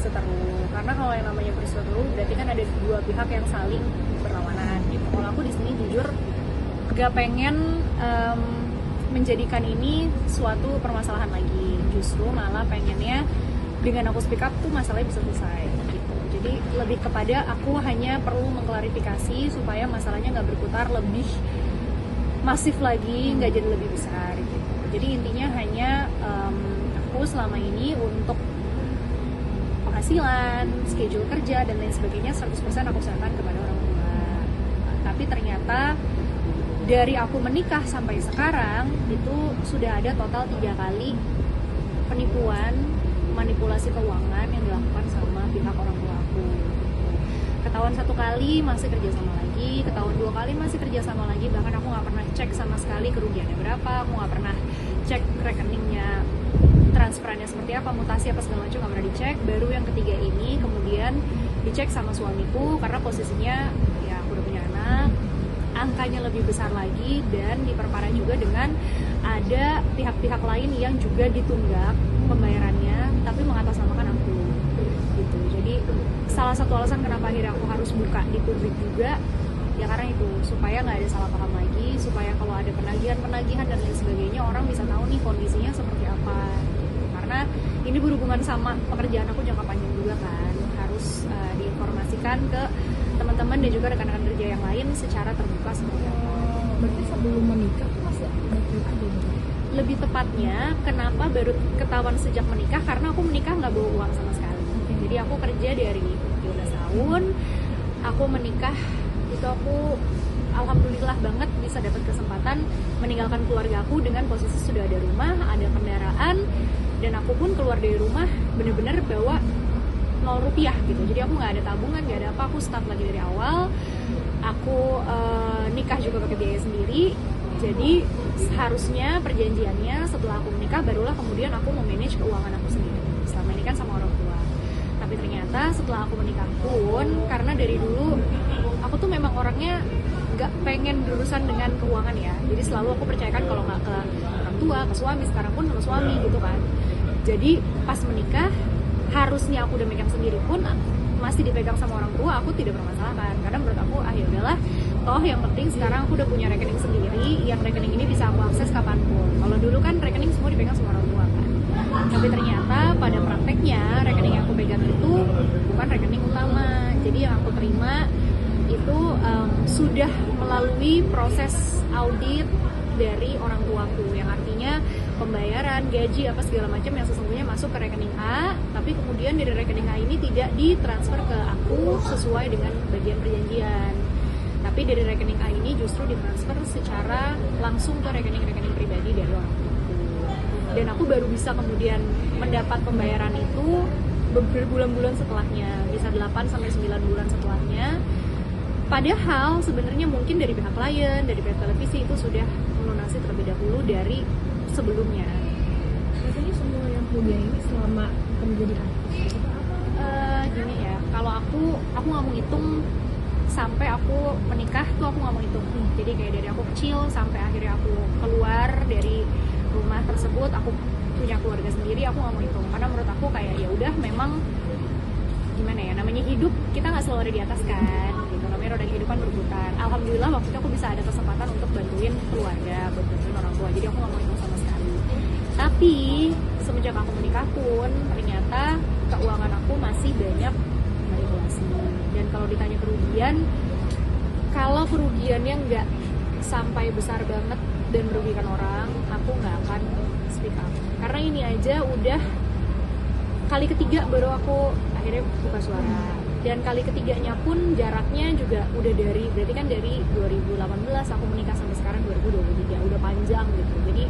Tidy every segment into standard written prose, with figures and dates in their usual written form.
berseteru. Karena kalau yang namanya berseteru berarti kan ada dua pihak yang saling berlawanan gitu. Kalau aku di sini jujur gak pengen menjadikan ini suatu permasalahan lagi, justru malah pengennya dengan aku speak up tuh masalahnya bisa selesai gitu. Jadi lebih kepada aku hanya perlu mengklarifikasi supaya masalahnya nggak berputar lebih masif lagi, nggak jadi lebih besar gitu. Jadi intinya hanya aku selama ini untuk penghasilan, schedule kerja dan lain sebagainya 100% aku serahkan kepada orang tua. Tapi ternyata dari aku menikah sampai sekarang itu sudah ada total 3 kali penipuan, manipulasi keuangan yang dilakukan sama pihak orang tua aku. Ketahuan 1 kali masih kerja sama lagi, ketahuan 2 kali masih kerja sama lagi, bahkan aku nggak pernah cek sama sekali kerugiannya berapa, aku nggak pernah cek rekeningnya, transferannya seperti apa, mutasi apa segala macam nggak pernah dicek. Baru yang ketiga ini kemudian dicek sama suamiku karena posisinya ya aku udah punya anak, angkanya lebih besar lagi, dan diperparah juga dengan ada pihak-pihak lain yang juga ditunggak pembayarannya tapi mengatasnamakan aku gitu. Jadi salah satu alasan kenapa akhirnya aku harus buka di publik juga ya karena itu, supaya nggak ada salah paham lagi, supaya kalau ada penagihan dan lain sebagainya orang bisa tahu nih kondisinya seperti apa gitu. Karena ini berhubungan sama pekerjaan aku jangka panjang juga kan, harus diinformasikan ke teman-teman dan juga rekan-rekan kerja yang lain secara terbuka seperti apa. Berarti sebelum menikah tuh masih baik-baik aja gitu? Lebih tepatnya, kenapa baru ketahuan sejak menikah, karena aku menikah nggak bawa uang sama sekali. Jadi aku kerja dari 12 tahun, aku menikah, itu aku alhamdulillah banget bisa dapat kesempatan meninggalkan keluarga aku dengan posisi sudah ada rumah, ada kendaraan, dan aku pun keluar dari rumah bener-bener bawa 0 rupiah gitu. Jadi aku nggak ada tabungan, nggak ada apa, aku start lagi dari awal. Aku nikah juga pakai biaya sendiri. Jadi seharusnya perjanjiannya setelah aku menikah barulah kemudian aku memanage keuangan aku sendiri. Selama ini kan sama orang tua. Tapi ternyata setelah aku menikah pun, karena dari dulu aku tuh memang orangnya nggak pengen berurusan dengan keuangan ya. Jadi selalu aku percayakan kalau nggak ke orang tua, ke suami, sekarang pun ke suami gitu kan. Jadi pas menikah harusnya aku udah megang sendiri pun masih dipegang sama orang tua, aku tidak bermasalahkan karena menurut aku ya udahlah, toh yang penting sekarang aku udah punya rekening sendiri, yang rekening ini bisa aku akses kapanpun. Kalau dulu kan rekening semua dipegang sama orang tua kan, tapi ternyata pada prakteknya rekening yang aku pegang itu bukan rekening utama. Jadi yang aku terima itu sudah melalui proses audit dari orang tuaku, yang artinya pembayaran gaji apa segala macam yang sesungguhnya masuk ke rekening A, tapi kemudian dari rekening A ini tidak ditransfer ke aku sesuai dengan bagian perjanjian, tapi dari rekening A ini justru ditransfer secara langsung ke rekening-rekening pribadi dari orang tuaku. Dan aku baru bisa kemudian mendapat pembayaran itu berbulan-bulan setelahnya, bisa 8-9 bulan setelahnya. Padahal sebenarnya mungkin dari pihak klien, dari pihak televisi itu sudah melunasi terlebih dahulu dari sebelumnya. Biasanya semua yang punya ini selama menjadi artis itu apa? Gini ya, kalau aku nggak mau hitung sampai aku menikah tuh, aku nggak mau hitung. Jadi kayak dari aku kecil sampai akhirnya aku keluar dari rumah tersebut, aku punya keluarga sendiri, aku nggak mau hitung. Karena menurut aku kayak ya udah, memang gimana ya, namanya hidup kita nggak selalu ada di atas kan gitu, namanya roda kehidupan berputar. Alhamdulillah waktu itu aku bisa ada kesempatan untuk bantuin keluarga, bantuin orang tua, jadi aku nggak mau hitung sama sekali. Tapi semenjak aku menikah pun ternyata keuangan aku masih banyak manipulasi. Dan kalau ditanya kerugian, kalau kerugiannya nggak sampai besar banget dan merugikan orang, aku nggak akan speak up. Karena ini aja udah kali ketiga baru aku akhirnya buka suara, dan kali ketiganya pun jaraknya juga udah dari, berarti kan dari 2018 aku menikah sampai sekarang 2023, udah panjang gitu. Jadi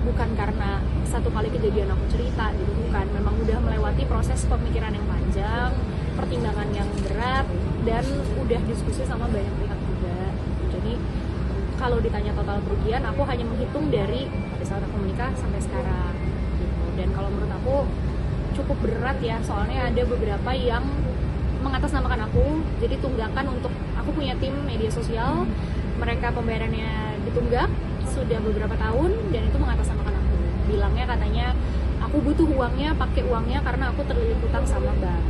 bukan karena satu kali kejadian aku cerita gitu, bukan, memang udah melewati proses pemikiran yang panjang, pertimbangan yang berat, dan udah diskusi sama banyak pihak juga. Jadi kalau ditanya total kerugian, aku hanya menghitung dari pada saat aku menikah sampai sekarang gitu. Dan kalau menurut aku cukup berat ya, soalnya ada beberapa yang mengatasnamakan aku, jadi tunggakan untuk, aku punya tim media sosial, mereka pembayarannya ditunggak sudah beberapa tahun dan itu mengatasnamakan aku, bilangnya katanya aku butuh uangnya, pakai uangnya karena aku terlilit utang sama bank.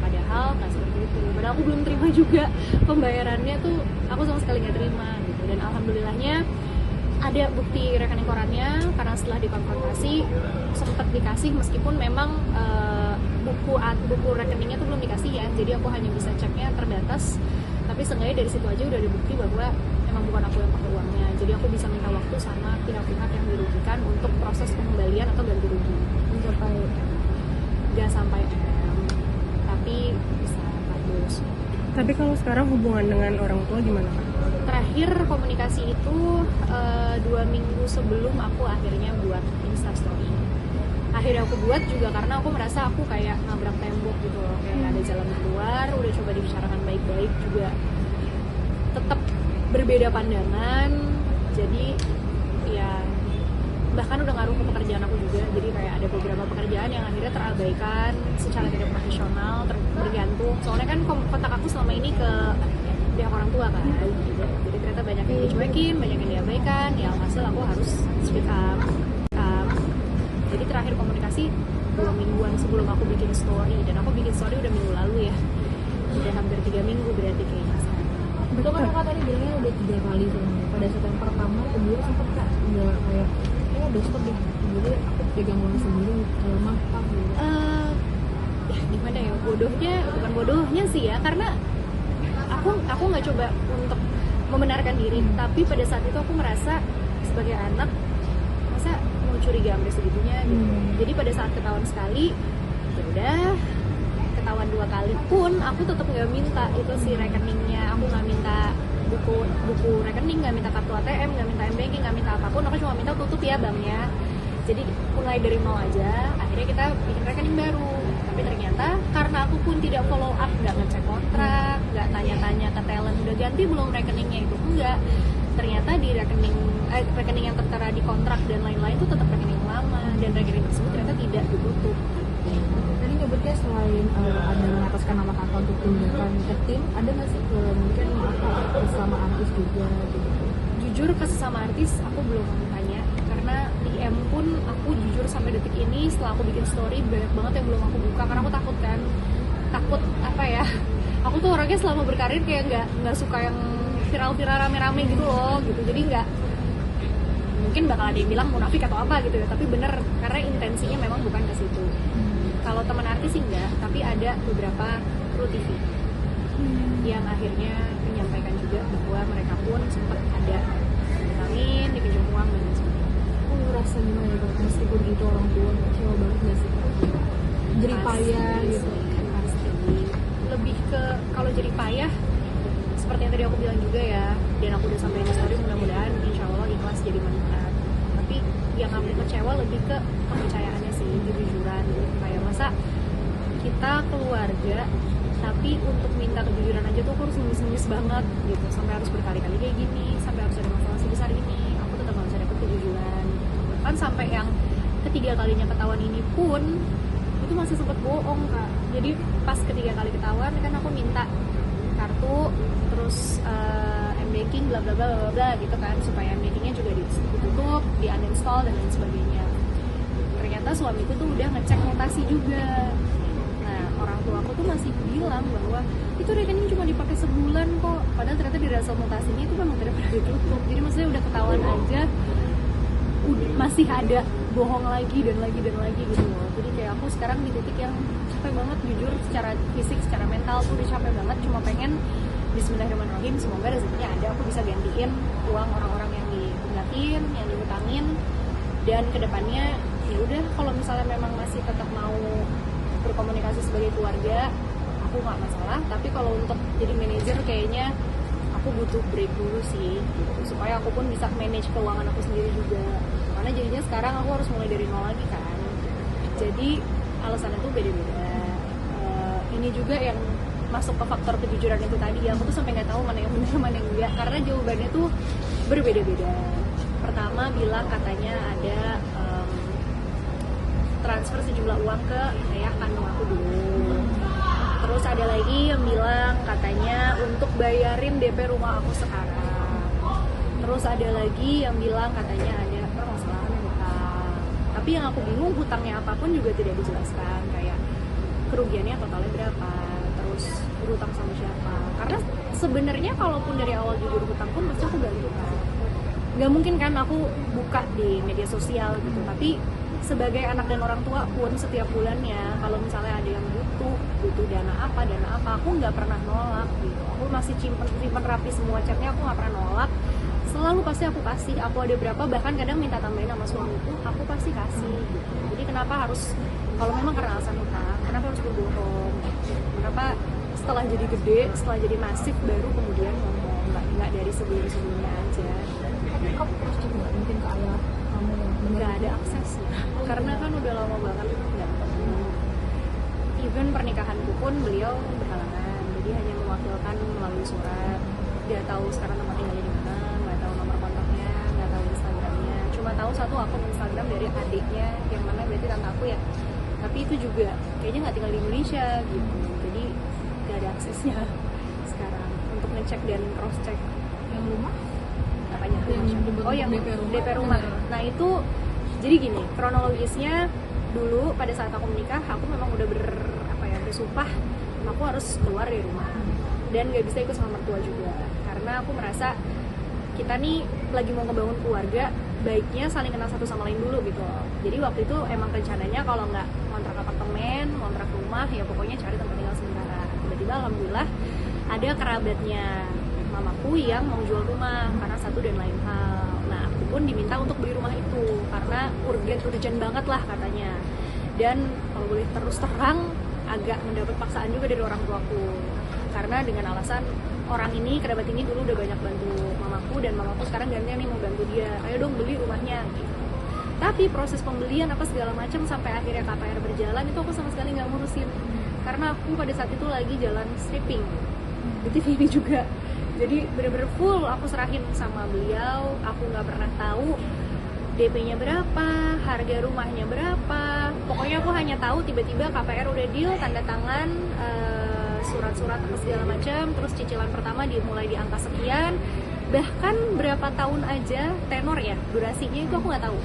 Padahal nggak seperti itu. Padahal aku belum terima juga pembayarannya tuh, aku sama sekali nggak terima gitu. Dan alhamdulillahnya ada bukti rekening korannya, karena setelah dikonfrontasi sempat dikasih, meskipun memang buku rekeningnya tuh belum dikasih ya. Jadi aku hanya bisa ceknya terbatas. Tapi seenggaknya dari situ aja udah ada bukti bahwa emang bukan aku yang pakai uangnya. Jadi aku bisa minta waktu sama pihak-pihak yang dirugikan untuk proses pengembalian atau ganti rugi. Mencapai Gak sampai tapi bisa bagus. Tapi kalau sekarang hubungan dengan orang tua gimana Kak? Terakhir komunikasi itu 2 minggu sebelum aku akhirnya buat Instastory. Akhirnya aku buat juga karena aku merasa aku kayak nabrak tembok gitu loh, kayak gak ada jalan keluar. Udah coba dibicarakan baik-baik juga tetap berbeda pandangan. Jadi ya bahkan udah ngaruh ke pekerjaan aku juga. Jadi kayak ada beberapa pekerjaan yang akhirnya terabaikan secara tidak profesional, bergantung. Soalnya kan kontak aku selama ini ke pihak orang tua kan gitu. Jadi ternyata banyak yang dicuekin, banyak yang diabaikan. Ya alhasil aku harus speak up. Jadi terakhir komunikasi 2 mingguan sebelum aku bikin story. Dan aku bikin story udah minggu lalu ya. Udah hampir 3 minggu berarti kayaknya. Betul kan Kak tadi bilangnya udah 3 kali tuh. Pada saat yang pertama, kedua sempet Kak udah kayak udah stop deh. Jadi aku pegang uang sendiri kalau makan gitu. Ya gimana ya, bukan bodohnya sih ya, karena aku nggak coba untuk membenarkan diri, tapi pada saat itu aku merasa sebagai anak masa mau curiga sampai segitunya gitu. Jadi pada saat ketahuan sekali, ya udah, ketahuan 2 kali pun aku tetap nggak minta itu si rekeningnya, aku nggak minta buku rekening, nggak minta kartu ATM, nggak minta m-banking, nggak minta apapun. Aku cuma minta tutup ya banknya. Jadi mulai dari nol aja. Akhirnya kita bikin rekening baru. Tapi ternyata karena aku pun tidak follow up, nggak ngecek kontrak, nggak tanya-tanya ke talent udah ganti belum rekeningnya itu, enggak. Ternyata di rekening yang tertera di kontrak dan lain-lain itu tetap rekening lama, dan rekening tersebut ternyata tidak ditutup. Tadi nyebutnya selain ada mengataskan nama kakak untuk tunjukkan ke tim, ada nggak sih mungkin apa sama artis juga gitu? Jujur ke sesama artis aku belum tanya, karena DM pun aku jujur sampai detik ini setelah aku bikin story banyak banget yang belum aku buka karena aku takut apa ya, aku tuh orangnya selama berkarir kayak nggak suka yang viral rame-rame gitu loh gitu. Jadi nggak, mungkin bakal ada yang bilang munafik atau apa gitu ya, tapi bener karena intensinya memang bukan ke situ. Kalau teman artis sih enggak, tapi ada beberapa kru TV yang akhirnya menyampaikan juga bahwa mereka pun sempat ada ngutangin, dipinjam uang dan sebagainya. Aku ngerasa gimana ya, meskipun itu orang tua kecewa banget nggak sih? Jadi payah gitu. Pasti. Lebih ke kalau jadi payah, seperti yang tadi aku bilang juga ya, dan aku udah sampai di story, mudah-mudahan insya Allah ikhlas jadi manfaat. Tapi yang aku kecewa lebih ke kepercayaannya sih, kejujuran gitu. Kayak masa kita keluarga tapi untuk minta kejujuran aja tuh aku harus ngemis-ngemis banget gitu, sampai harus berkali-kali kayak gini, sampai harus ada masalah sebesar ini, aku tetap gak bisa dapet kejujuran. Bahkan sampai yang ketiga kalinya ketahuan ini pun itu masih sempet bohong Kak. Jadi pas ketiga kali ketahuan kan aku minta kartu, terus m-banking bla bla bla bla bla gitu kan, supaya m-bankingnya juga ditutup, di uninstall dan lain sebagainya. Ternyata suamiku tuh udah ngecek mutasi juga. Nah orang tua aku tuh masih bilang bahwa itu rekening cuma dipakai sebulan kok, padahal ternyata di ransel mutasinya itu memang tidak pernah ditutup. Jadi maksudnya udah ketahuan aja masih ada bohong lagi dan lagi gitu loh. Jadi kayak aku sekarang di titik yang capek banget, jujur secara fisik, secara mental tuh udah capek banget. Cuma pengen bismillahirrahmanirrahim semoga rezekinya ada, aku bisa gantiin uang orang-orang yang diunggatin, yang diutangin. Dan kedepannya ya udah, kalau misalnya memang masih tetap mau berkomunikasi sebagai keluarga, aku nggak masalah. Tapi kalau untuk jadi manajer kayaknya aku butuh break dulu sih gitu, supaya aku pun bisa manage keuangan aku sendiri juga, karena jadinya sekarang aku harus mulai dari nol lagi kan. Jadi alasannya tuh beda-beda. Ini juga yang masuk ke faktor kejujuran itu tadi, aku tuh sampai nggak tahu mana yang benar mana yang enggak, karena jawabannya tuh berbeda-beda. Pertama bilang katanya ada transfer sejumlah uang ke ayah kandung aku dulu. Terus ada lagi yang bilang katanya untuk bayarin DP rumah aku sekarang. Terus ada lagi yang bilang katanya ada permasalahan hutang. Tapi Tapi yang aku bingung, hutangnya apapun juga tidak dijelaskan, kayak kerugiannya totalnya berapa, terus berhutang sama siapa. Karena sebenarnya kalaupun dari awal jujur hutang pun pasti aku balik hutang. Nggak mungkin kan aku buka di media sosial gitu, tapi sebagai anak dan orang tua pun setiap bulannya kalau misalnya ada yang butuh dana apa, aku nggak pernah nolak gitu. Aku masih simpen rapi semua chatnya, aku nggak pernah nolak, selalu pasti aku kasih. Aku ada berapa, bahkan kadang minta tambahin sama suamiku, aku pasti kasih gitu. Jadi kenapa harus, kalau memang karena alasan hutang, kenapa harus berbohong, kenapa setelah jadi gede, setelah jadi masif baru kemudian ngomong, nggak dari sebelumnya aja. Tapi kamu terus cek nggak mungkin ke ayah kamu yang Nggak ada akses karena kan udah lama banget nggak ketemu. Even pernikahanku pun beliau berhalangan, jadi hanya mewakilkan melalui surat. Dia tahu sekarang tempat tinggalnya di mana, nggak tahu nomor kontaknya, nggak tahu Instagramnya, cuma tahu satu akun Instagram dari adiknya, yang mana berarti tante aku ya. Tapi itu juga kayaknya nggak tinggal di Indonesia gitu, jadi nggak ada aksesnya sekarang untuk ngecek dan cross check. yang rumah Apanya? yang Oh, yang DP rumah. Nah itu, jadi gini, kronologisnya dulu pada saat aku menikah, aku memang udah bersumpah aku harus keluar dari rumah dan gak bisa ikut sama mertua juga, karena aku merasa kita nih lagi mau ngebangun keluarga, baiknya saling kenal satu sama lain dulu gitu loh. Jadi waktu itu emang rencananya kalau nggak kontrak apartemen, kontrak rumah, ya pokoknya cari tempat tinggal sementara. Tiba-tiba alhamdulillah ada kerabatnya mamaku yang mau jual rumah karena satu dan lain hal. Nah aku pun diminta untuk beli rumah itu karena urgent banget lah katanya. Dan kalau boleh terus terang, agak mendapat paksaan juga dari orang tuaku, karena dengan alasan orang ini, kerabat ini dulu udah banyak bantu mamaku, dan mamaku sekarang gantian nih mau bantu dia, ayo dong beli rumahnya gitu. Tapi proses pembelian apa segala macam sampai akhirnya KPR berjalan itu aku sama sekali nggak ngurusin, karena aku pada saat itu lagi jalan stripping di TV ini juga. Jadi bener-bener full aku serahin sama beliau. Aku nggak pernah tahu DP-nya berapa, harga rumahnya berapa. Pokoknya aku hanya tahu tiba-tiba KPR udah deal, tanda tangan, surat-surat apa segala macam, terus cicilan pertama dimulai di angka sekian. Bahkan berapa tahun aja tenor ya, durasinya itu aku nggak tahu.